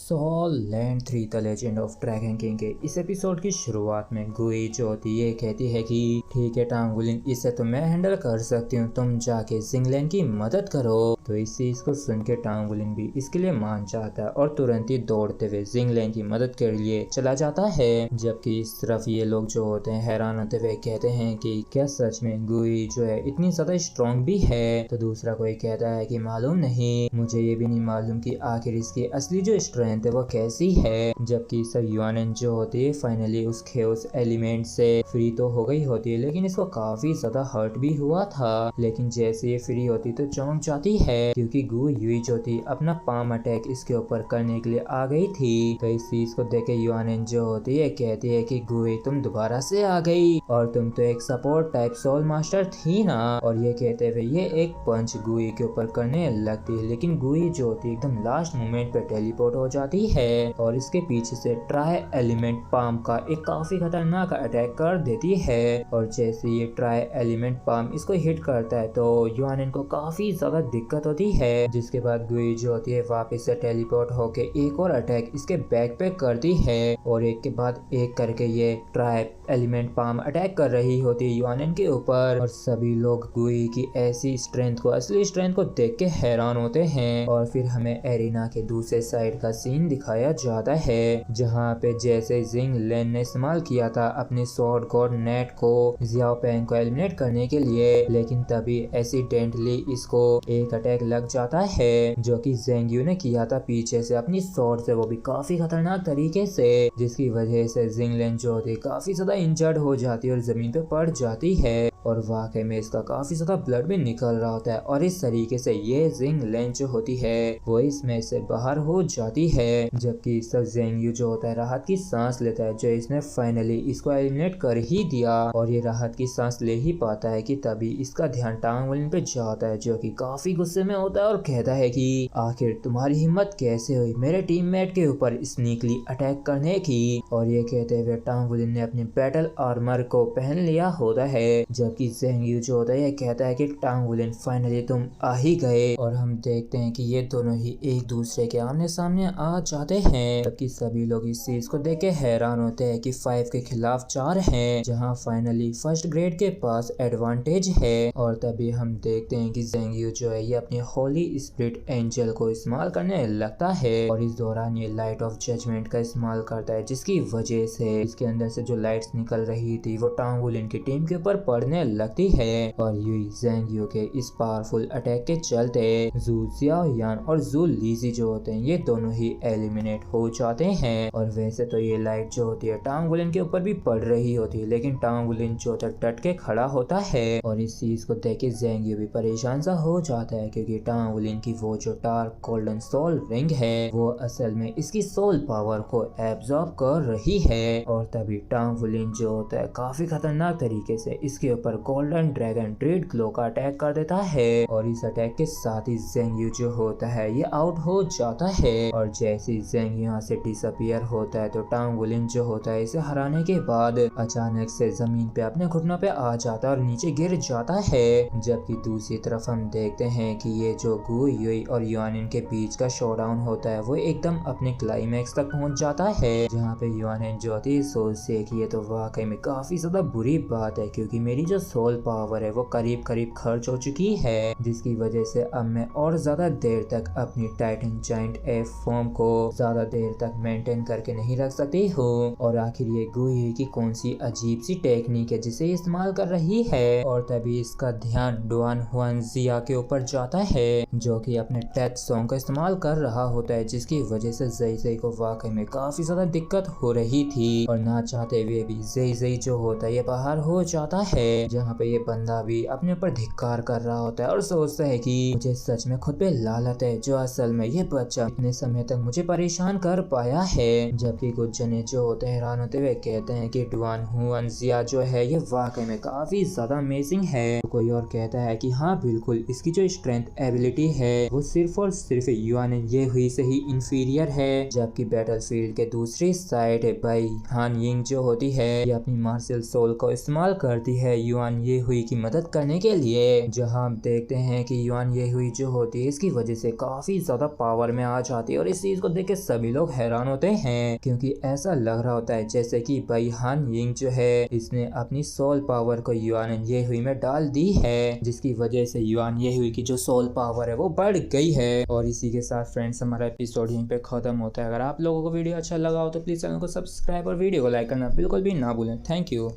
Soul land 3 the legend of dragon king के इस episode की शुरुआत में गुई जो होती है कहती है कि ठीक है टांगुलिन, इसे तो मैं हैंडल कर सकती हूँ, तुम जाके जिंगलैंड की मदद करो। तो इस चीज को सुन के टांगुलिन भी इसके लिए मान जाता है और तुरंत ही दौड़ते हुए जिंगलैंड की मदद के लिए चला जाता है। जबकि इस तरफ ये लोग जो होते हैं हैरान होते हुए कहते हैं कि क्या सच में गुई जो है इतनी ज्यादा स्ट्रॉन्ग भी है। तो दूसरा कोई कहता है कि मालूम नहीं, मुझे ये भी नहीं मालूम कि आखिर इसकी असली जो स्ट्रेंथ है वो कैसी है। जबकि सब युआनन जो होती है फाइनली उस खेओस एलिमेंट से फ्री तो हो गई होती है, लेकिन इसको काफी ज्यादा हर्ट भी हुआ था। लेकिन जैसे ये फ्री होती तो चौंक जाती है क्योंकि गु युई जो थी अपना पाम अटैक इसके ऊपर करने के लिए आ गई थी। तो इस चीज को देखे युआनन जो होती है कहती है कि गुई तुम दोबारा से आ गई और तुम तो एक सपोर्ट टाइप सोल मास्टर थी ना। और ये कहते हुए ये एक पंच गुई के ऊपर करने लगती है, लेकिन गुई जो होती एकदम लास्ट मोमेंट पे टेलीपोर्ट हो जाती है और इसके पीछे से ट्राई एलिमेंट पाम का एक काफी खतरनाक अटैक कर देती है। और जैसे ये ट्राई एलिमेंट पाम इसको हिट करता है तो युआनन को काफी ज्यादा दिक्कत होती है। जिसके बाद गुई जो होती है वापस से टेलीपोर्ट होके एक और अटैक इसके बैक पे करती है और एक के बाद एक करके ये ट्राई एलिमेंट पाम अटैक कर रही होती है युआनन के ऊपर। और सभी लोग गुई की ऐसी स्ट्रेंथ को, असली स्ट्रेंथ को देख के हैरान होते हैं। और फिर हमें एरिना के दूसरे साइड का सीन दिखाया जाता है जहाँ पे जैसे जिंगलैंड ने इस्तेमाल किया था अपने स्वॉर्ड गॉड नेट को जियाओ पेंग को एलिमिनेट करने के लिए, लेकिन तभी एक्सीडेंटली इसको एक अटैक लग जाता है जो कि जेंग्यू ने किया था पीछे से अपनी स्वॉर्ड से, वो भी काफी खतरनाक तरीके से, जिसकी वजह से जिंगलैंड जो होती है काफी ज्यादा इंजर्ड हो जाती है और जमीन पे पड़ जाती है और वाकई में इसका काफी ज्यादा ब्लड भी निकल रहा होता है। और इस तरीके से ये जिंगलैंड जो होती है वो इसमें से बाहर हो जाती है। जबकि सब जेंग्यू जो होता है राहत की सांस लेता है जो इसने फाइनली इसको एलिमिनेट कर ही दिया। और ये राहत की सांस ले ही पाता है कि तभी इसका ध्यान टांगुलिन पे जाता है जो कि काफी गुस्से में होता है और कहता है कि आखिर तुम्हारी हिम्मत कैसे हुई मेरे टीममेट के ऊपर स्नीकली अटैक करने की। और ये कहते हुए टांगुलिन ने अपने बैटल आर्मर को पहन लिया होता है। जबकि जेंग्यू जो होता है ये कहता है कि टांगुलिन फाइनली तुम आ ही गए। और हम देखते हैं कि ये दोनों ही एक दूसरे के आमने सामने आ जाते हैं। जबकि सभी लोग इस चीज को देख के हैरान होते हैं कि 5 के खिलाफ 4 हैं, जहां फाइनली फर्स्ट ग्रेड के पास एडवांटेज है। और तभी हम देखते हैं कि जेंग्यू जो है ये अपनी होली स्पिरिट एंजल को इस्तेमाल करने लगता है और इस दौरान ये लाइट ऑफ जजमेंट का इस्तेमाल करता है, जिसकी वजह से इसके अंदर से जो लाइट्स निकल रही थी वो टांगुलिन की टीम के ऊपर पड़ने लगती है। और युई जेंग्यू के इस पावरफुल अटैक के चलते जू जियाओयान और जू लीजी जो होते हैं ये दोनों ही एलिमिनेट हो जाते हैं। और वैसे तो ये लाइट जो होती है टांगुलिन के ऊपर भी पड़ रही होती है, लेकिन टांगुलिन जो डट के खड़ा होता है। और इस चीज को देख के जेंग्यू भी परेशान सा हो जाता है क्योंकि टांगुलिन की वो जो डार्क गोल्डन सोल रिंग है वो असल में इसकी सोल पावर को एब्जॉर्ब कर रही है। और तभी टांगुलिन जो होता है काफी खतरनाक तरीके से इसके ऊपर गोल्डन ड्रैगन ड्रेड ग्लो का अटैक कर देता है। और इस अटैक के साथ ही जेंग्यू जो होता है ये आउट हो जाता है। और जैसे ही जेंग्यू यहाँ से डिसअपियर होता है तो टांगुलिन जो होता है इसे हराने के बाद अचानक से जमीन पे अपने घुटनों पे आ जाता है और नीचे गिर जाता है। जबकि दूसरी तरफ हम देखते हैं कि ये जो गु युई और युआनन के बीच का शोडाउन होता है वो एकदम अपने क्लाइमैक्स तक पहुंच जाता है, जहाँ पे युआनन जो होती है सोचती है कि ये तो वाकई में काफी ज्यादा बुरी बात है क्योंकि मेरी जो सोल पावर है वो करीब करीब खर्च हो चुकी है, जिसकी वजह से अब मैं और ज्यादा देर तक अपनी टाइटन जाइंट एफ फॉर्म को ज्यादा देर तक मेंटेन करके नहीं रख सकती हूँ। और आखिर ये गुई की कौन सी अजीब सी टेक्निक है जिसे इस्तेमाल कर रही है। और तभी इसका ध्यान डुआन हुआन जिया के ऊपर जाता है जो कि अपने डेथ सॉन्ग का इस्तेमाल कर रहा होता है, जिसकी वजह से ज़ेई को वाकई में काफी ज्यादा दिक्कत हो रही थी। और ना चाहते हुए भी ज़ेई जो होता है ये बाहर हो जाता है, जहाँ पे ये बंदा भी अपने ऊपर धिक्कार कर रहा होता है और सोचता है कि मुझे सच में खुद पे लालत है जो असल में ये बच्चा इतने समय तक मुझे परेशान कर पाया है। जबकि कुछ जने जो होते हैं हैरान होते हुए कहते हैं कि डुआन हुआन जिया जो है ये वाकई में काफी ज्यादा अमेजिंग है। कोई और कहता है कि हाँ बिल्कुल, इसकी जो स्ट्रेंथ एबिलिटी है वो सिर्फ और सिर्फ युआनन ये हुई से ही इंफीरियर है। जबकि बैटलफील्ड के दूसरी साइड बाई हान यिंग जो होती है ये अपनी मार्शल सोल को इस्तेमाल करती है युआन ये हुई की मदद करने के लिए, जहाँ हम देखते हैं कि युआन ये हुई जो होती है इसकी वजह से काफी ज्यादा पावर में आ जाती है और इस चीज को देख के सभी लोग हैरान होते हैं, क्योंकि ऐसा लग रहा होता है जैसे कि भाई हान यिंग जो है इसने अपनी सोल पावर को युआन ये हुई में डाल दी है, जिसकी वजह से युआन ये हुई की जो सोल पावर है वो बढ़ गई है। और इसी के साथ फ्रेंड्स हमारा एपिसोड यहीं पे खत्म होता है। अगर आप लोगों को वीडियो अच्छा लगा हो तो प्लीज चैनल को सब्सक्राइब और वीडियो को लाइक करना बिल्कुल भी ना भूलें। Thank you.